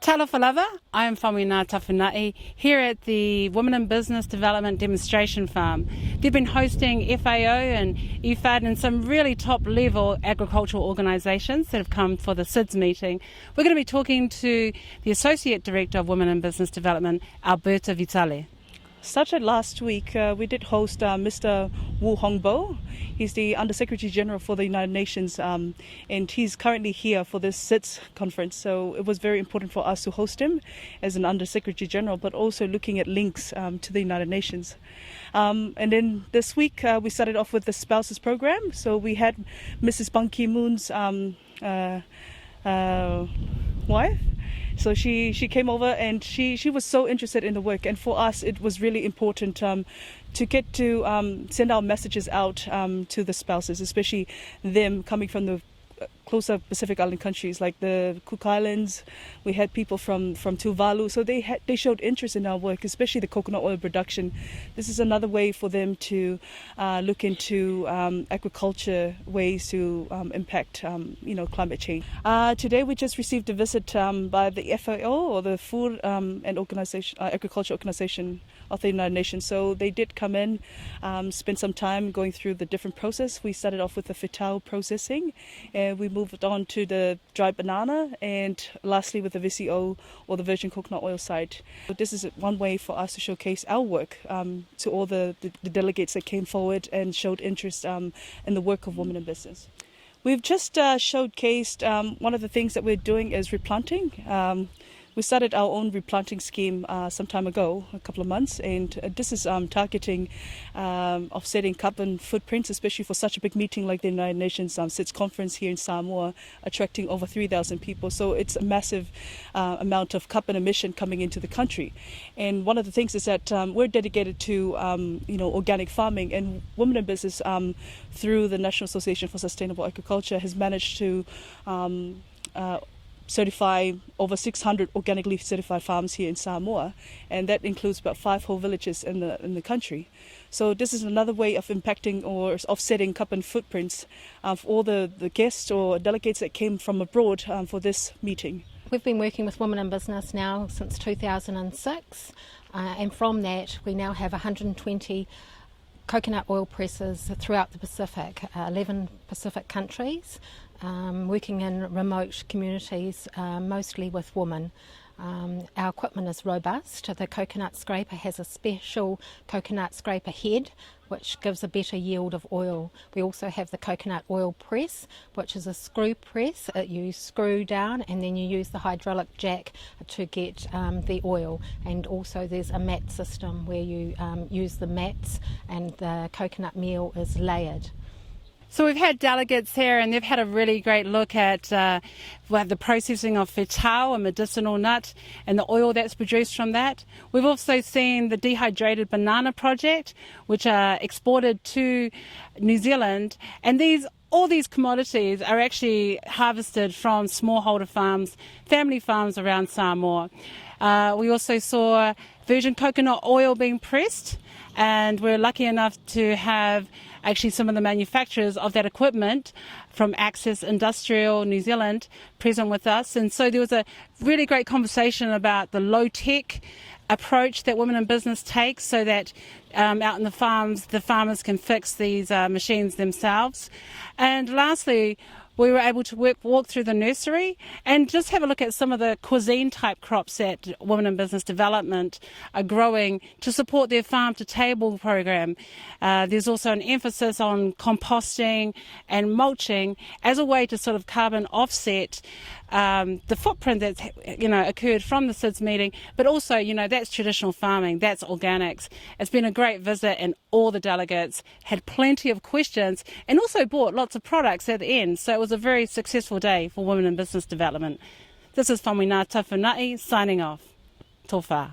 Talofa lava, I am Whamina Tafuna'i here at the Women in Business Development Demonstration Farm. They've been hosting FAO and IFAD and some really top level agricultural organisations that have come for the SIDS meeting. We're going to be talking to the Associate Director of Women in Business Development, Alberta Vitale. Started last week. We did host Mr. Wu Hongbo. He's the Undersecretary General for the United Nations, and he's currently here for this SIDS conference. So it was very important for us to host him as an Undersecretary General, but also looking at links to the United Nations. And then this week we started off with the Spouses Program. So we had Mrs. Ban Ki-moon's wife. So she came over and she was so interested in the work, and for us it was really important to get to send our messages out to the spouses, especially them coming from the closer Pacific Island countries like the Cook Islands. We had people from Tuvalu, so they showed interest in our work, especially the coconut oil production. This is another way for them to look into agriculture ways to impact climate change. Today we just received a visit by the FAO, or the Food and Agriculture Organization of the United Nations. So they did come in, spend some time going through the different process. We started off with the fitau processing, and we moved on to the dried banana, and lastly with the VCO, or the virgin coconut oil side. This is one way for us to showcase our work to all the delegates that came forward and showed interest in the work of women in business. We've just showcased one of the things that we're doing is replanting. We started our own replanting scheme some time ago, a couple of months, and this is targeting offsetting carbon footprints, especially for such a big meeting like the United Nations SIDS conference here in Samoa, attracting over 3,000 people. So it's a massive amount of carbon emission coming into the country. And one of the things is that we're dedicated to organic farming, and Women in Business through the National Association for Sustainable Agriculture has managed to certify over 600 organically certified farms here in Samoa, and that includes about 5 whole villages in the country. So this is another way of impacting or offsetting carbon footprints for all the guests or delegates that came from abroad for this meeting. We've been working with Women in Business now since 2006, and from that we now have 120 coconut oil presses throughout the Pacific, 11 Pacific countries, working in remote communities, mostly with women. Our equipment is robust. The coconut scraper has a special coconut scraper head, which gives a better yield of oil. We also have the coconut oil press, which is a screw press. You screw down and then you use the hydraulic jack to get the oil. And also there's a mat system where you use the mats and the coconut meal is layered. So we've had delegates here and they've had a really great look at the processing of fitau, a medicinal nut, and the oil that's produced from that. We've also seen the dehydrated banana project, which are exported to New Zealand, and all these commodities are actually harvested from smallholder farms, family farms around Samoa. We also saw virgin coconut oil being pressed, and we're lucky enough to have actually some of the manufacturers of that equipment from Access Industrial New Zealand present with us. And so there was a really great conversation about the low-tech approach that Women in Business takes, so that out in the farms, the farmers can fix these machines themselves. And lastly, we were able to walk through the nursery and just have a look at some of the cuisine type crops that Women in Business Development are growing to support their farm to table program. There's also an emphasis on composting and mulching as a way to sort of carbon offset the footprint that's occurred from the SIDS meeting, but also that's traditional farming, that's organics. It's been a great visit, and all the delegates had plenty of questions and also bought lots of products at the end. So it was a very successful day for Women in Business Development. This is Whamina Tafuna'i signing off. Tō whā.